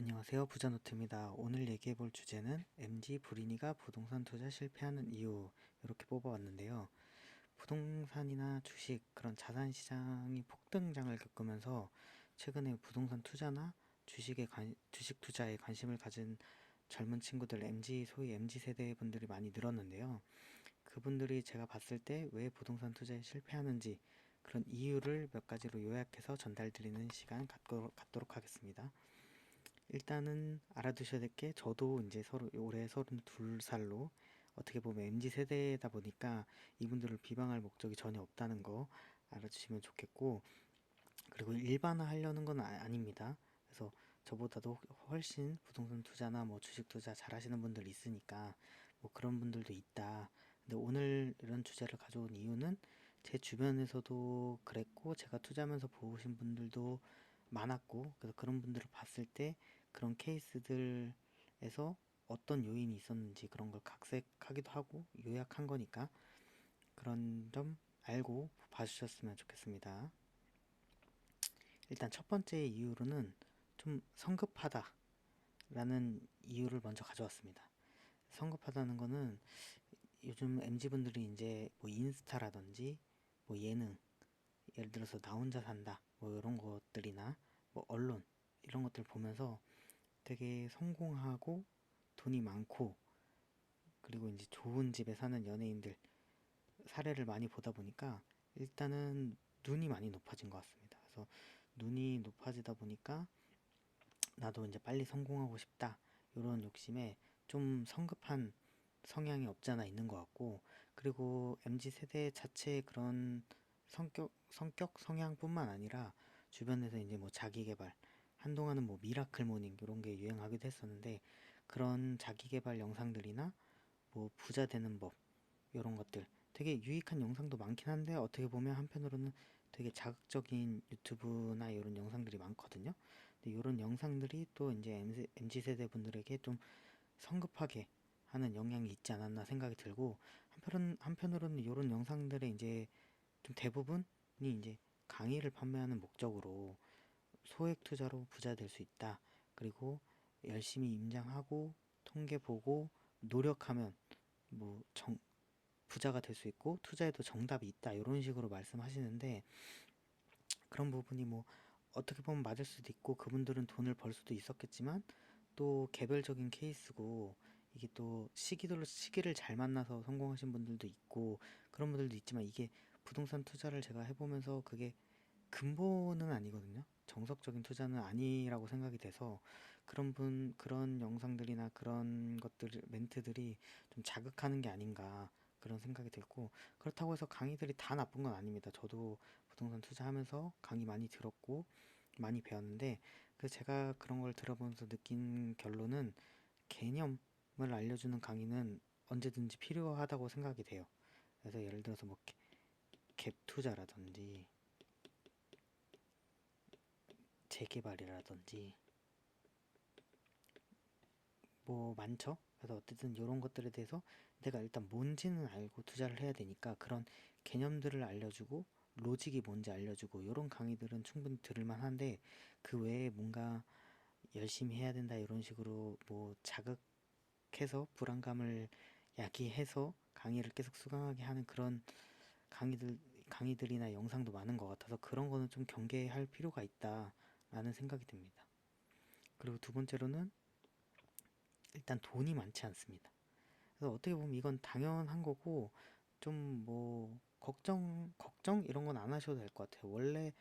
안녕하세요. 부자노트입니다. 오늘 얘기해 볼 주제는 MZ 불인이가 부동산 투자 실패하는 이유 이렇게 뽑아왔는데요. 부동산이나 주식 그런 자산 시장이 폭등장을 겪으면서 최근에 부동산 투자나 주식 투자에 관심을 가진 젊은 친구들 소위 MZ 세대 분들이 많이 늘었는데요. 그분들이 제가 봤을 때 왜 부동산 투자에 실패하는지 그런 이유를 몇 가지로 요약해서 전달드리는 시간 갖도록 하겠습니다. 일단은 알아두셔야 될 게 저도 이제 올해 32살로 어떻게 보면 MZ 세대다 보니까 이분들을 비방할 목적이 전혀 없다는 거 알아주시면 좋겠고, 그리고 일반화 하려는 건 아닙니다. 그래서 저보다도 훨씬 부동산 투자나 뭐 주식 투자 잘 하시는 분들 있으니까 뭐 그런 분들도 있다. 근데 오늘 이런 주제를 가져온 이유는 제 주변에서도 그랬고 제가 투자하면서 보신 분들도 많았고, 그래서 그런 분들을 봤을 때 그런 케이스들에서 어떤 요인이 있었는지 그런 걸 각색하기도 하고 요약한 거니까 그런 점 알고 봐주셨으면 좋겠습니다. 일단 첫 번째 이유로는 좀 성급하다라는 이유를 먼저 가져왔습니다. 성급하다는 거는 요즘 MZ분들이 이제 뭐 인스타라든지 뭐 예능, 예를 들어서 나 혼자 산다 뭐 이런 것들이나 뭐 언론 이런 것들 보면서 되게 성공하고 돈이 많고 그리고 이제 좋은 집에 사는 연예인들 사례를 많이 보다 보니까 일단은 눈이 많이 높아진 것 같습니다. 그래서 눈이 높아지다 보니까 나도 이제 빨리 성공하고 싶다 이런 욕심에 좀 성급한 성향이 없지 않아 있는 것 같고, 그리고 MZ 세대 자체의 그런 성격 성향뿐만 아니라 주변에서 이제 뭐 자기 개발, 한동안은 뭐 미라클 모닝 이런 게 유행하기도 했었는데, 그런 자기 개발 영상들이나 뭐 부자 되는 법 이런 것들 되게 유익한 영상도 많긴 한데, 어떻게 보면 한편으로는 되게 자극적인 유튜브나 이런 영상들이 많거든요. 근데 이런 영상들이 또 이제 MZ 세대 분들에게 좀 성급하게 하는 영향이 있지 않았나 생각이 들고, 한편으로는 이런 영상들의 이제 좀 대부분이 이제 강의를 판매하는 목적으로 소액 투자로 부자 될 수 있다. 그리고 열심히 임장하고 통계 보고 노력하면 뭐 부자가 될 수 있고 투자에도 정답이 있다 이런 식으로 말씀하시는데, 그런 부분이 뭐 어떻게 보면 맞을 수도 있고 그분들은 돈을 벌 수도 있었겠지만 또 개별적인 케이스고, 이게 또 시기를 잘 만나서 성공하신 분들도 있고 그런 분들도 있지만, 이게 부동산 투자를 제가 해보면서 그게 근본은 아니거든요. 정석적인 투자는 아니라고 생각이 돼서 그런 영상들이나 그런 멘트들이 좀 자극하는 게 아닌가 그런 생각이 들고, 그렇다고 해서 강의들이 다 나쁜 건 아닙니다. 저도 부동산 투자하면서 강의 많이 들었고 많이 배웠는데, 그 제가 그런 걸 들어보면서 느낀 결론은 개념을 알려주는 강의는 언제든지 필요하다고 생각이 돼요. 그래서 예를 들어서 뭐 갭 투자라든지 재개발이라든지 뭐 많죠. 그래서 어쨌든 이런 것들에 대해서 내가 일단 뭔지는 알고 투자를 해야 되니까 그런 개념들을 알려주고 로직이 뭔지 알려주고 이런 강의들은 충분히 들을 만한데, 그 외에 뭔가 열심히 해야 된다 이런 식으로 뭐 자극해서 불안감을 야기해서 강의를 계속 수강하게 하는 그런 강의들 강의들이나 영상도 많은 것 같아서 그런 거는 좀 경계할 필요가 있다라는 생각이 듭니다. 그리고 두 번째로는 일단 돈이 많지 않습니다. 그래서 어떻게 보면 이건 당연한 거고 좀 뭐 걱정 이런 건 안 하셔도 될 것 같아요. 원래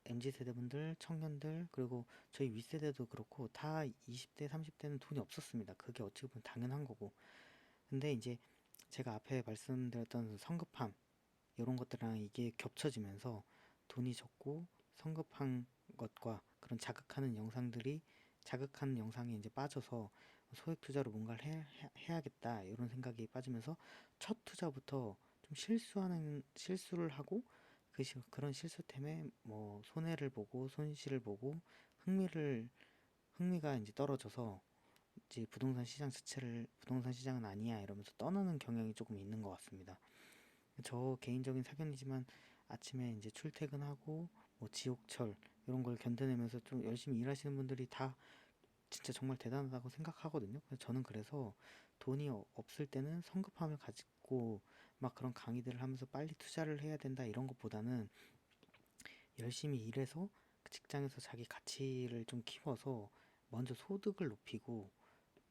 MZ 세대분들, 청년들, 그리고 저희 윗세대도 그렇고 다 20대, 30대는 돈이 없었습니다. 그게 어찌 보면 당연한 거고. 근데 이제 제가 앞에 말씀드렸던 성급함 이런 것들이랑 이게 겹쳐지면서 돈이 적고 성급한 것과 그런 자극하는 영상에 이제 빠져서 소액 투자로 뭔가를 해야겠다 이런 생각이 빠지면서 첫 투자부터 좀 실수를 하고 그런 실수 때문에 뭐 손해를 보고 손실을 보고 흥미가 이제 떨어져서 이제 부동산 시장은 아니야 이러면서 떠나는 경향이 조금 있는 것 같습니다. 저 개인적인 사견이지만 아침에 이제 출퇴근하고 뭐 지옥철 이런 걸 견뎌내면서 좀 열심히 일하시는 분들이 다 진짜 정말 대단하다고 생각하거든요. 저는 그래서 돈이 없을 때는 성급함을 가지고 막 그런 강의들을 하면서 빨리 투자를 해야 된다 이런 것보다는 열심히 일해서 그 직장에서 자기 가치를 좀 키워서 먼저 소득을 높이고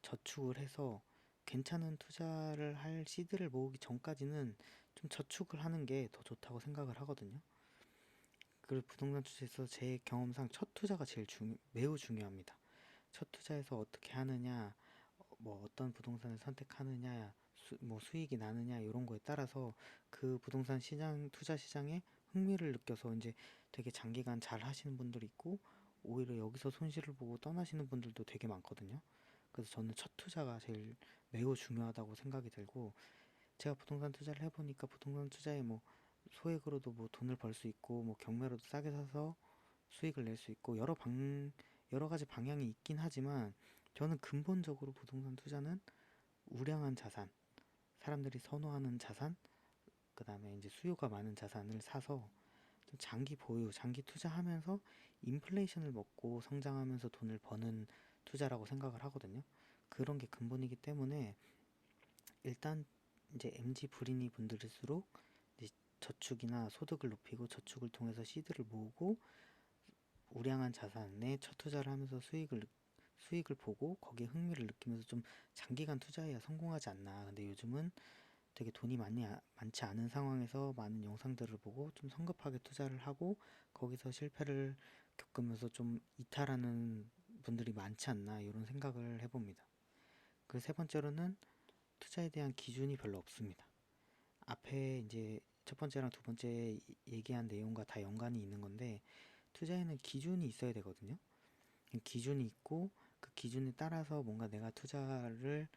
저축을 해서 괜찮은 투자를 할 시드를 모으기 전까지는 좀 저축을 하는 게 더 좋다고 생각을 하거든요. 그리고 부동산 투자에서 제 경험상 첫 투자가 매우 중요합니다. 첫 투자에서 어떻게 하느냐, 뭐 어떤 부동산을 선택하느냐, 뭐 수익이 나느냐 이런 거에 따라서 그 부동산 시장, 투자 시장에 흥미를 느껴서 이제 되게 장기간 잘 하시는 분들이 있고 오히려 여기서 손실을 보고 떠나시는 분들도 되게 많거든요. 그래서 저는 첫 투자가 제일 매우 중요하다고 생각이 들고 제가 부동산 투자를 해보니까 부동산 투자에 뭐 소액으로도 뭐 돈을 벌 수 있고 뭐 경매로도 싸게 사서 수익을 낼 수 있고 여러 가지 방향이 있긴 하지만 저는 근본적으로 부동산 투자는 우량한 자산, 사람들이 선호하는 자산, 그 다음에 이제 수요가 많은 자산을 사서 좀 장기 보유, 장기 투자하면서 인플레이션을 먹고 성장하면서 돈을 버는 투자라고 생각을 하거든요. 그런 게 근본이기 때문에 일단 이제 MZ 불인이 분들일수록 이제 저축이나 소득을 높이고 저축을 통해서 시드를 모으고 우량한 자산에 첫 투자를 하면서 수익을 보고 거기에 흥미를 느끼면서 좀 장기간 투자해야 성공하지 않나. 근데 요즘은 되게 돈이 많지 않은 상황에서 많은 영상들을 보고 좀 성급하게 투자를 하고 거기서 실패를 겪으면서 좀 이탈하는 분들이 많지 않나 이런 생각을 해봅니다. 그 세 번째로는 투자에 대한 기준이 별로 없습니다. 앞에 이제 첫 번째랑 두 번째 얘기한 내용과 다 연관이 있는 건데 투자에는 기준이 있어야 되거든요. 기준이 있고 그 기준에 따라서 뭔가 내가 투자를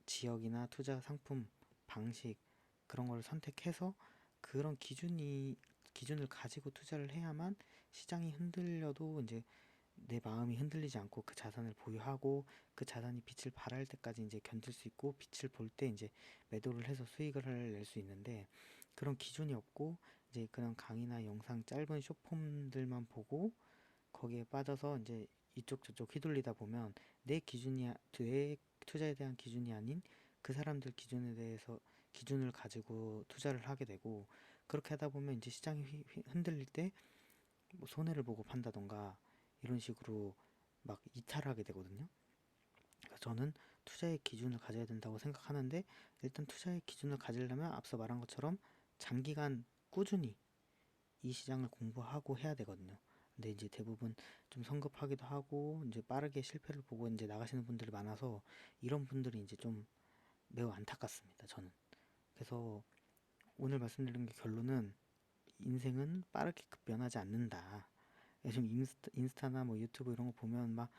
지역이나 투자 상품 방식 그런 걸 선택해서 그런 기준을 가지고 투자를 해야만 시장이 흔들려도 이제 내 마음이 흔들리지 않고 그 자산을 보유하고 그 자산이 빛을 발할 때까지 이제 견딜 수 있고 빛을 볼 때 이제 매도를 해서 수익을 낼 수 있는데 그런 기준이 없고 이제 그런 강의나 영상 짧은 숏폼들만 보고 거기에 빠져서 이제 이쪽 저쪽 휘둘리다 보면 내 투자에 대한 기준이 아닌 그 사람들 기준에 대해서 기준을 가지고 투자를 하게 되고 그렇게 하다 보면 이제 시장이 흔들릴 때 뭐 손해를 보고 판다던가 이런 식으로 막 이탈하게 되거든요. 그래서 저는 투자의 기준을 가져야 된다고 생각하는데 일단 투자의 기준을 가지려면 앞서 말한 것처럼 장기간 꾸준히 이 시장을 공부하고 해야 되거든요. 근데 이제 대부분 좀 성급하기도 하고 이제 빠르게 실패를 보고 이제 나가시는 분들이 많아서 이런 분들이 이제 좀 매우 안타깝습니다. 저는. 그래서 오늘 말씀드린 게 결론은 인생은 빠르게 급변하지 않는다. 요즘 인스타나 뭐 유튜브 이런 거 보면 막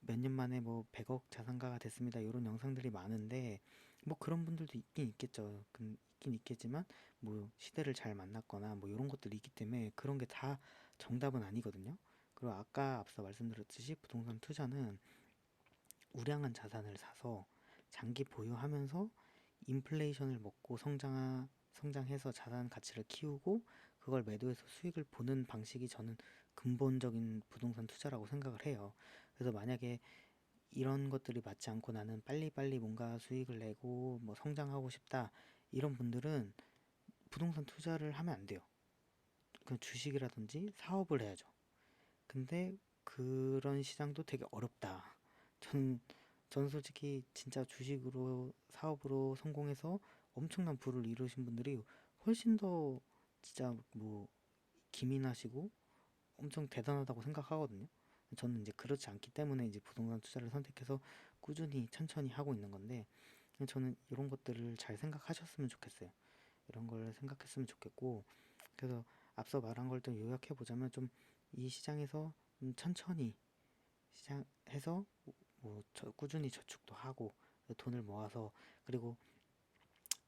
몇 년 만에 뭐 100억 자산가가 됐습니다. 이런 영상들이 많은데 뭐 그런 분들도 있긴 있겠죠. 있긴 있겠지만 뭐 시대를 잘 만났거나 뭐 이런 것들이 있기 때문에 그런 게 다 정답은 아니거든요. 그리고 아까 앞서 말씀드렸듯이 부동산 투자는 우량한 자산을 사서 장기 보유하면서 인플레이션을 먹고 성장해서 자산 가치를 키우고 그걸 매도해서 수익을 보는 방식이 저는 근본적인 부동산 투자라고 생각을 해요. 그래서 만약에 이런 것들이 맞지 않고 나는 빨리빨리 뭔가 수익을 내고 뭐 성장하고 싶다 이런 분들은 부동산 투자를 하면 안 돼요. 그 주식이라든지 사업을 해야죠. 근데 그런 시장도 되게 어렵다. 저는, 저는 솔직히 진짜 주식으로 사업으로 성공해서 엄청난 부를 이루신 분들이 훨씬 더 진짜 뭐 기민하시고 엄청 대단하다고 생각하거든요. 저는 이제 그렇지 않기 때문에 이제 부동산 투자를 선택해서 꾸준히 천천히 하고 있는 건데 저는 이런 것들을 잘 생각하셨으면 좋겠어요. 이런 걸 생각했으면 좋겠고 그래서 앞서 말한 걸 또 요약해 보자면 좀 이 시장에서 천천히 시작해서 뭐 꾸준히 저축도 하고 돈을 모아서 그리고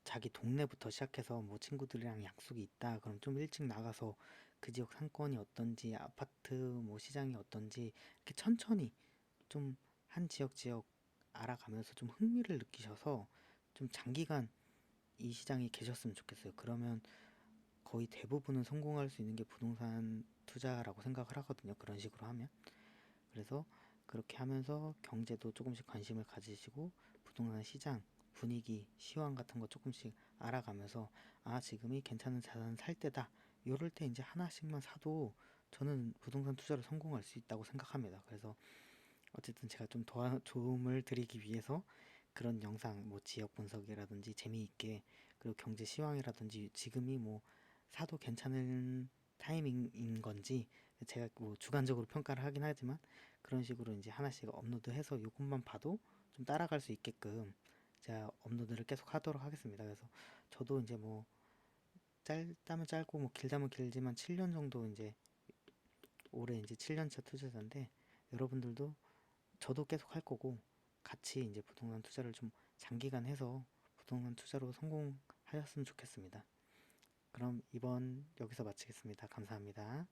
자기 동네부터 시작해서 뭐 친구들이랑 약속이 있다 그럼 좀 일찍 나가서 그 지역 상권이 어떤지 아파트 뭐 시장이 어떤지 이렇게 천천히 좀 한 지역 알아가면서 좀 흥미를 느끼셔서 좀 장기간 이 시장에 계셨으면 좋겠어요. 그러면 거의 대부분은 성공할 수 있는 게 부동산 투자라고 생각을 하거든요. 그런 식으로 하면. 그래서 그렇게 하면서 경제도 조금씩 관심을 가지시고 부동산 시장 분위기, 시황 같은 거 조금씩 알아가면서 아, 지금이 괜찮은 자산 살 때다. 요럴 때 이제 하나씩만 사도 저는 부동산 투자를 성공할 수 있다고 생각합니다. 그래서 어쨌든 제가 좀 도움을 드리기 위해서 그런 영상, 뭐 지역 분석이라든지 재미있게, 그리고 경제 시황이라든지 지금이 뭐 사도 괜찮은 타이밍인 건지 제가 뭐 주관적으로 평가를 하긴 하지만 그런 식으로 이제 하나씩 업로드해서 이것만 봐도 좀 따라갈 수 있게끔 제가 업로드를 계속 하도록 하겠습니다. 그래서 저도 이제 뭐 짧다면 짧고 뭐 길다면 길지만 7년 정도 이제 올해 이제 7년차 투자자인데 여러분들도 저도 계속 할 거고 같이 이제 부동산 투자를 좀 장기간 해서 부동산 투자로 성공하셨으면 좋겠습니다. 그럼 이번 여기서 마치겠습니다. 감사합니다.